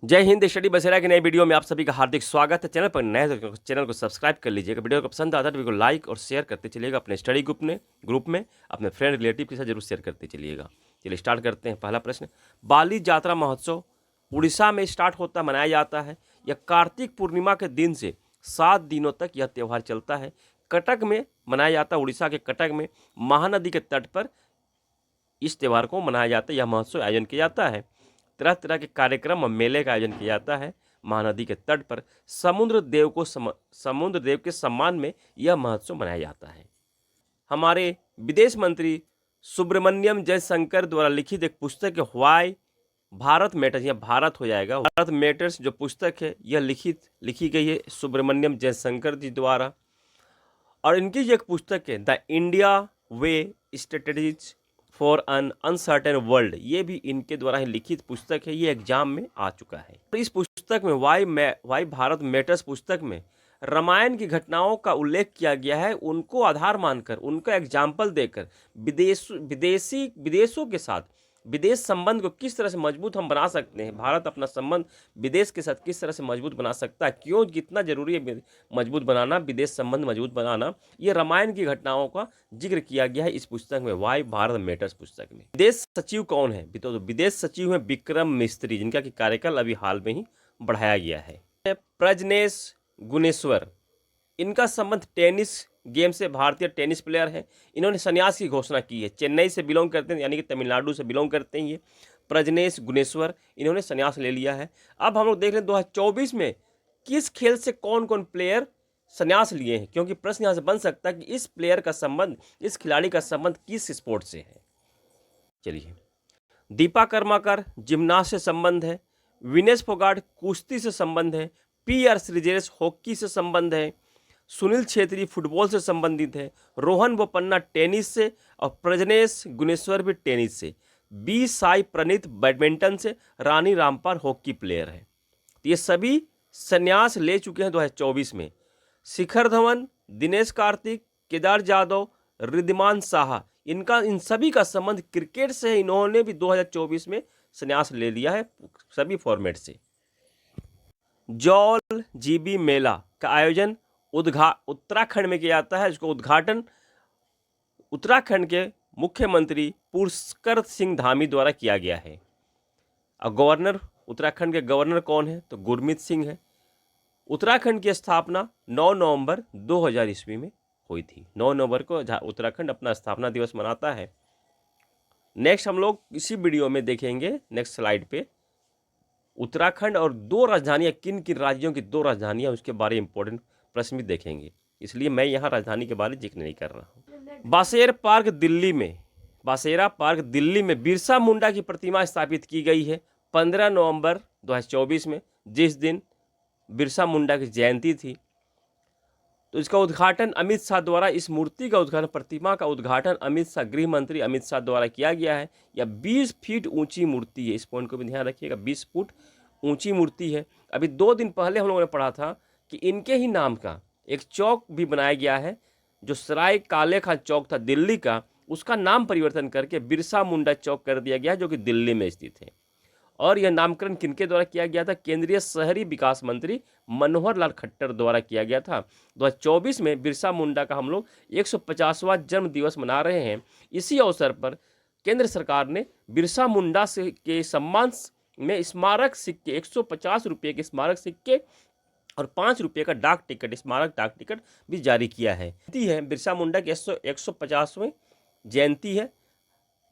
जय हिंद। स्टडी बसेरा की नई वीडियो में आप सभी का हार्दिक स्वागत है। चैनल पर नए तो चैनल को सब्सक्राइब कर लीजिएगा। वीडियो को पसंद आता है तो वीडियो को लाइक और शेयर करते चलिएगा। अपने स्टडी ग्रुप में अपने फ्रेंड रिलेटिव के साथ जरूर शेयर करते चलिएगा। चलिए स्टार्ट करते हैं। पहला प्रश्न, बाली जात्रा महोत्सव उड़ीसा में स्टार्ट होता मनाया जाता है। यह कार्तिक पूर्णिमा के दिन से 7 दिनों तक यह त्यौहार चलता है। कटक में मनाया जाता है। उड़ीसा के कटक में महानदी के तट पर इस त्यौहार को मनाया जाता है। यह महोत्सव आयोजन किया जाता है। तरह तरह के कार्यक्रम और मेले का आयोजन किया जाता है। महानदी के तट पर समुद्र देव के सम्मान में यह महोत्सव मनाया जाता है। हमारे विदेश मंत्री सुब्रमण्यम जयशंकर द्वारा लिखित एक पुस्तक है व्हाई भारत मैटर्स, यह भारत हो जाएगा। भारत मैटर्स जो पुस्तक है यह लिखी गई है सुब्रमण्यम जयशंकर जी द्वारा। और इनकी जो एक पुस्तक है the India way strategies for an uncertain world, ये भी इनके द्वारा ही लिखित पुस्तक है। ये एग्जाम में आ चुका है। तो इस पुस्तक में वाई भारत मैटर्स पुस्तक में रामायण की घटनाओं का उल्लेख किया गया है। उनको आधार मानकर, उनका एग्जाम्पल देकर विदेशों के साथ विदेश संबंध को किस तरह से मजबूत हम बना सकते हैं, भारत अपना संबंध विदेश के साथ किस तरह से मजबूत बना सकता है, क्यों कितना जरूरी है मजबूत बनाना, विदेश संबंध मजबूत बनाना, ये रामायण की घटनाओं का जिक्र किया गया है इस पुस्तक में, वाई भारत मैटर्स पुस्तक में। विदेश सचिव कौन है? तो विदेश सचिव है विक्रम मिस्त्री, जिनका कि कार्यकाल अभी हाल में ही बढ़ाया गया है। प्रजनेश गुणेश्वर, इनका संबंध टेनिस गेम से, भारतीय टेनिस प्लेयर हैं। इन्होंने संन्यास की घोषणा की है। चेन्नई से बिलोंग करते हैं, यानी कि तमिलनाडु से बिलोंग करते हैं ये प्रजनेश गुणेश्वर। इन्होंने संन्यास ले लिया है। अब हम लोग देख लें 2024 में किस खेल से कौन कौन प्लेयर संन्यास लिए हैं, क्योंकि प्रश्न यहाँ से बन सकता है कि इस प्लेयर का संबंध, इस खिलाड़ी का संबंध किस स्पोर्ट से है। चलिए, दीपा कर्माकर जिम्नास्ट से संबंध है। विनेश फोगाट कुश्ती से संबंध है। PR श्रीजेश हॉकी से संबंध है। सुनील छेत्री फुटबॉल से संबंधित है। रोहन बोपन्ना टेनिस से और प्रजनेश गुणेश्वर भी टेनिस से। बी साई प्रणीत बैडमिंटन से। रानी रामपाल हॉकी प्लेयर है। तो ये सभी संन्यास ले चुके हैं 2024 में। शिखर धवन, दिनेश कार्तिक, केदार जाधव, रिद्धिमान साहा, इन सभी का संबंध क्रिकेट से है। इन्होंने भी 2024 में संन्यास ले लिया है सभी फॉर्मेट से। जौल जीबी मेला का आयोजन उत्तराखंड में किया जाता है। इसको उद्घाटन उत्तराखंड के मुख्यमंत्री पुष्कर सिंह धामी द्वारा किया गया है। और गवर्नर, उत्तराखंड के गवर्नर कौन है? तो गुरमीत सिंह है। उत्तराखंड की स्थापना 9 नवंबर 2000 ईस्वी में हुई थी। 9 नवंबर को उत्तराखंड अपना स्थापना दिवस मनाता है। नेक्स्ट हम लोग इसी वीडियो में देखेंगे, नेक्स्ट स्लाइड पे, उत्तराखंड और 2 राजधानियाँ, किन किन राज्यों की 2 राजधानियाँ, उसके बारे में इंपॉर्टेंट प्रश्न भी देखेंगे। इसलिए मैं यहाँ राजधानी के बारे में जिक्र नहीं कर रहा हूँ। बासेरा पार्क दिल्ली में बिरसा मुंडा की प्रतिमा स्थापित की गई है 15 नवंबर 2024 में, जिस दिन बिरसा मुंडा की जयंती थी। तो इसका उद्घाटन अमित शाह द्वारा, इस मूर्ति का उद्घाटन, प्रतिमा का उद्घाटन अमित शाह, गृह मंत्री अमित शाह द्वारा किया गया है। यह 20 फीट ऊंची मूर्ति है। इस पॉइंट को भी ध्यान रखिएगा, 20 फुट ऊंची मूर्ति है। अभी 2 दिन पहले हम लोगों ने पढ़ा था कि इनके ही नाम का एक चौक भी बनाया गया है, जो सराय काले खां चौक था दिल्ली का, उसका नाम परिवर्तन करके बिरसा मुंडा चौक कर दिया गया, जो कि दिल्ली में स्थित है। और यह नामकरण किनके द्वारा किया गया था? केंद्रीय शहरी विकास मंत्री मनोहर लाल खट्टर द्वारा किया गया था। 2024 में बिरसा मुंडा का हम लोग 150वां जन्म दिवस मना रहे हैं। इसी अवसर पर केंद्र सरकार ने बिरसा मुंडा से के सम्मान में स्मारक सिक्के, 150 रुपये के स्मारक सिक्के और 5 रुपये का डाक टिकट, स्मारक डाक टिकट भी जारी किया है। बिरसा मुंडा की 150वीं जयंती है,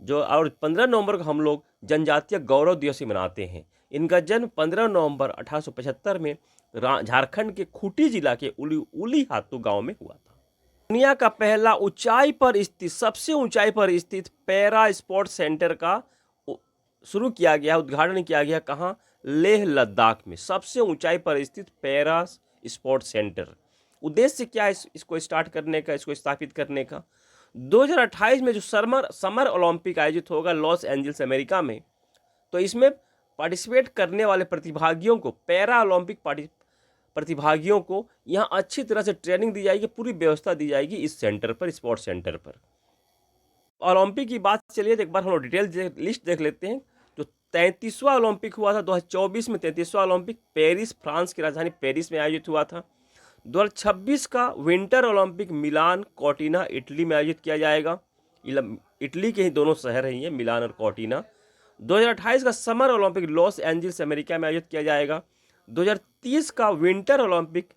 जो और 15 नवंबर को हम लोग जनजातीय गौरव दिवस ही मनाते हैं। इनका जन्म 15 नवंबर 1875 में झारखंड के खूंटी जिला के उली हातू गांव में हुआ था। दुनिया का पहला सबसे ऊंचाई पर स्थित पैरा स्पोर्ट्स सेंटर का शुरू किया गया, उद्घाटन किया गया। कहाँ? लेह लद्दाख में समसे ऊंचाई पर स्थित पैरा स्पोर्ट्स सेंटर। उद्देश्य क्या है इसको स्टार्ट करने का, इसको स्थापित करने का? 2028 में जो समर ओलंपिक आयोजित होगा लॉस एंजल्स अमेरिका में, तो इसमें पार्टिसिपेट करने वाले प्रतिभागियों को, पैरा ओलंपिक प्रतिभागियों को यहाँ अच्छी तरह से ट्रेनिंग दी जाएगी, पूरी व्यवस्था दी जाएगी इस सेंटर पर, स्पोर्ट्स सेंटर पर। ओलंपिक की बात चलिए तो एक बार हम लोग डिटेल लिस्ट देख लेते हैं। जो 33वां ओलंपिक हुआ था 2024 में, 33वां ओलंपिक पेरिस, फ्रांस की राजधानी पेरिस में आयोजित हुआ था। 2026 का विंटर ओलंपिक मिलान कॉर्टिना इटली में आयोजित किया जाएगा। इटली के ही दोनों शहर हैं ये, मिलान और कॉर्टिना। 2028 का summer Olympic Los Angeles America में आयोजित किया जाएगा। 2030 का विंटर ओलंपिक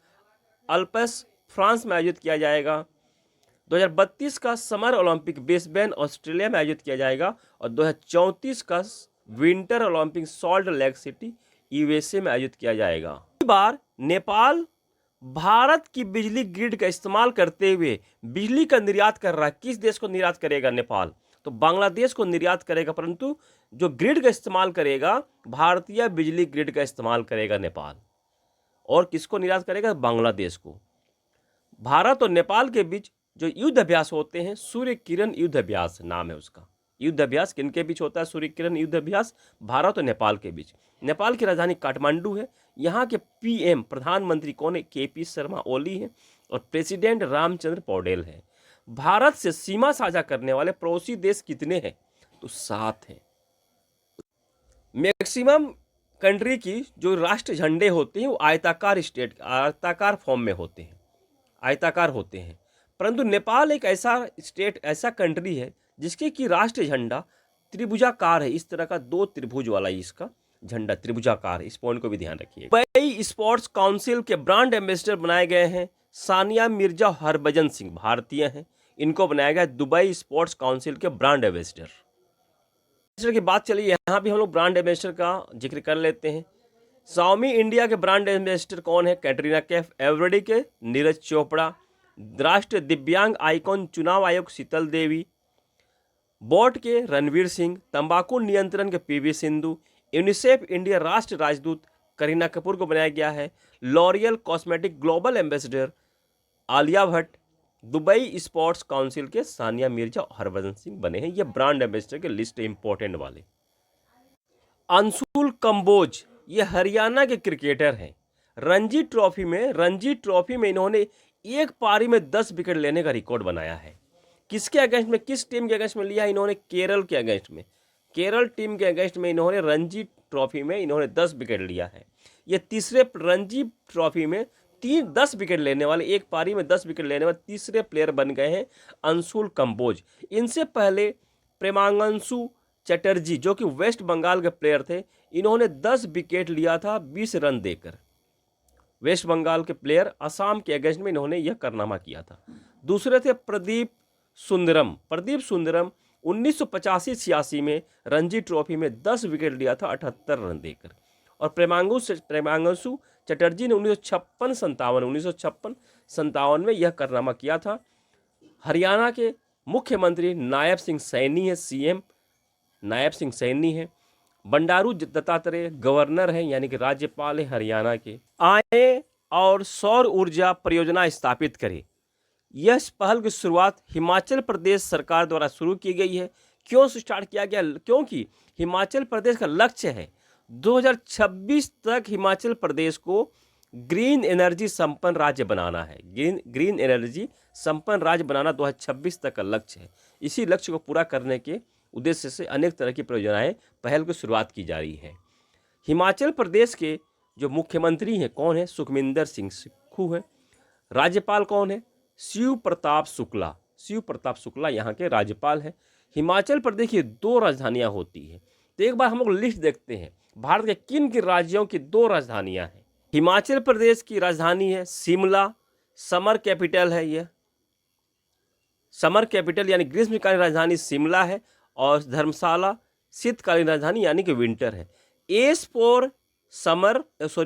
अल्प्स फ्रांस में आयोजित किया जाएगा। 2032 का समर ओलंपिक ब्रिस्बेन ऑस्ट्रेलिया में आयोजित किया जाएगा। और 2034 का winter Olympic salt lake city USA में आयोजित किया जाएगा। इस बार नेपाल भारत की बिजली ग्रिड का इस्तेमाल करते हुए बिजली का निर्यात कर रहा है। किस देश को निर्यात करेगा? नेपाल। तो बांग्लादेश को निर्यात करेगा, परंतु जो ग्रिड का इस्तेमाल करेगा भारतीय बिजली ग्रिड का इस्तेमाल करेगा नेपाल। और किसको निर्यात करेगा? बांग्लादेश को। भारत और नेपाल के बीच जो युद्ध अभ्यास होते हैं, सूर्य किरण युद्ध अभ्यास नाम है उसका। युद्ध अभ्यास किनके बीच होता है? सूर्य किरण युद्ध अभ्यास भारत और नेपाल के बीच। नेपाल की राजधानी काठमांडू है। यहाँ के पीएम प्रधानमंत्री कौन है? केपी शर्मा ओली है। और प्रेसिडेंट रामचंद्र पौडेल है। भारत से सीमा साझा करने वाले पड़ोसी देश कितने हैं? तो 7 हैं। मैक्सिमम कंट्री की जो राष्ट्र झंडे होते हैं वो आयताकार फॉर्म में होते हैं, आयताकार होते हैं। परंतु नेपाल एक ऐसा कंट्री है जिसके की राष्ट्र झंडा त्रिभुजाकार है। इस तरह का 2 त्रिभुज वाला इसका झंडा त्रिभुजाकार है। इस पॉइंट को भी ध्यान रखिए। दुबई स्पोर्ट्स काउंसिल के ब्रांड एम्बेसडर बनाए गए हैं सानिया मिर्जा हरभजन सिंह, भारतीय हैं। इनको बनाया गया दुबई स्पोर्ट्स काउंसिल के ब्रांड एम्बेसडर की बात चलिए, यहाँ भी हम लोग ब्रांड एम्बेसडर का जिक्र कर लेते हैं। Xiaomi इंडिया के ब्रांड एम्बेसडर कौन है? कैटरीना कैफ। एवरेडी के नीरज चोपड़ा। राष्ट्रीय दिव्यांग आइकॉन चुनाव आयोग शीतल देवी। बोट के रणवीर सिंह। तंबाकू नियंत्रण के पीवी सिंधु। यूनिसेफ इंडिया राष्ट्र राजदूत करीना कपूर को बनाया गया है। L'Oréal cosmetic global ambassador Alia Bhatt. Dubai sports council के सानिया मिर्जा और हरभजन सिंह बने हैं। ये ब्रांड एम्बेसडर के लिस्ट इंपॉर्टेंट वाले। अंशुल कंबोज ये हरियाणा के क्रिकेटर हैं। रणजी ट्रॉफी में इन्होंने एक पारी में 10 विकेट लेने का रिकॉर्ड बनाया है। किसके अगेंस्ट में, किस टीम के अगेंस्ट में लिया? इन्होंने केरल के अगेंस्ट में, केरल टीम के अगेंस्ट में इन्होंने रणजी ट्रॉफी में इन्होंने 10 विकेट लिया है। ये तीसरे रणजी ट्रॉफी में 10 विकेट लेने वाले, एक पारी में 10 विकेट लेने वाले तीसरे प्लेयर बन गए हैं अंशुल कंबोज। इनसे पहले प्रेमांशु चटर्जी जो कि वेस्ट बंगाल के प्लेयर थे, इन्होंने 10 विकेट लिया था 20 रन देकर। वेस्ट बंगाल के प्लेयर असम के अगेंस्ट में इन्होंने यह कारनामा किया था। दूसरे थे प्रदीप सुंदरम 1985-86 में रणजी ट्रॉफी में 10 विकेट लिया था 78 रन देकर। और प्रेमांशु चटर्जी ने 1956-57 में यह कारनामा किया था। हरियाणा के मुख्यमंत्री नायब सिंह सैनी है, सीएम नायब सिंह सैनी है। बंडारू दत्तात्रेय गवर्नर है, यानी कि राज्यपाल है हरियाणा के। आए और सौर ऊर्जा परियोजना स्थापित करें। यह पहल की शुरुआत हिमाचल प्रदेश सरकार द्वारा शुरू की गई है। क्यों स्टार्ट किया गया? क्योंकि हिमाचल प्रदेश का लक्ष्य है 2026 तक हिमाचल प्रदेश को ग्रीन एनर्जी संपन्न राज्य बनाना है। ग्रीन एनर्जी संपन्न राज्य बनाना 2026 तक का लक्ष्य है। इसी लक्ष्य को पूरा करने के उद्देश्य से अनेक तरह की परियोजनाएं पहल की शुरुआत की जा रही है। हिमाचल प्रदेश के जो मुख्यमंत्री हैं कौन है? सुखविंदर सिंह सुक्खू है। राज्यपाल कौन है? शिव प्रताप शुक्ला यहाँ के राज्यपाल हैं। हिमाचल प्रदेश की 2 राजधानियाँ होती हैं। तो एक बार हम लोग लिस्ट देखते हैं भारत के किन किन राज्यों की 2 राजधानियाँ हैं। हिमाचल प्रदेश की राजधानी है शिमला, समर कैपिटल है यह। समर कैपिटल यानी ग्रीष्मकालीन राजधानी शिमला है। और धर्मशाला शीतकालीन राजधानी यानी कि विंटर है।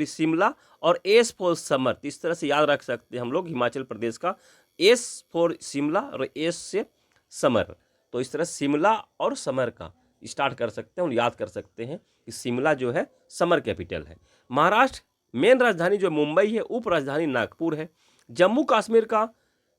शिमला और एस फॉर समर, इस तरह से याद रख सकते हैं हम लोग हिमाचल प्रदेश का। एस फॉर शिमला और एस से समर, तो इस तरह शिमला और समर का स्टार्ट कर सकते हैं और याद कर सकते हैं कि शिमला जो है समर कैपिटल है। महाराष्ट्र मेन राजधानी जो मुंबई है, उप राजधानी नागपुर है। जम्मू कश्मीर का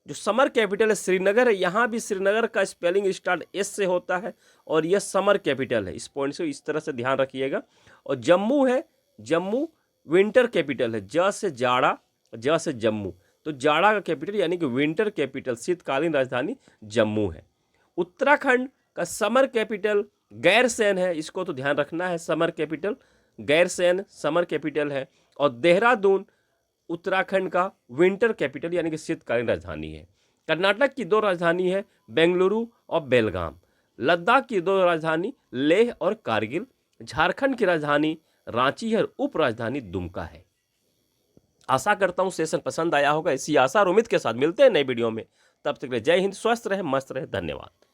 जो समर कैपिटल है श्रीनगर है। यहाँ भी श्रीनगर का स्पेलिंग स्टार्ट एस से होता है और यह समर कैपिटल है। इस पॉइंट से इस तरह से ध्यान रखिएगा। और जम्मू है, जम्मू विंटर कैपिटल है। ज से जाड़ा, ज से जम्मू, तो जाड़ा का कैपिटल यानी कि विंटर कैपिटल शीतकालीन राजधानी जम्मू है। उत्तराखंड का समर कैपिटल गैरसैंण है, इसको तो ध्यान रखना है, summer capital Gairsain summer capital है। और देहरादून उत्तराखंड का विंटर कैपिटल यानी कि शीतकालीन राजधानी है। कर्नाटक की 2 राजधानी है, बेंगलुरु और बेलगाम। लद्दाख की 2 राजधानी लेह और कारगिल। झारखंड की राजधानी रांची है और उप राजधानी दुमका है। आशा करता हूं सेशन पसंद आया होगा। इसी आशा और उम्मीद के साथ मिलते हैं नई वीडियो में। तब तक के लिए जय हिंद, स्वस्थ रहे, मस्त रहे, धन्यवाद।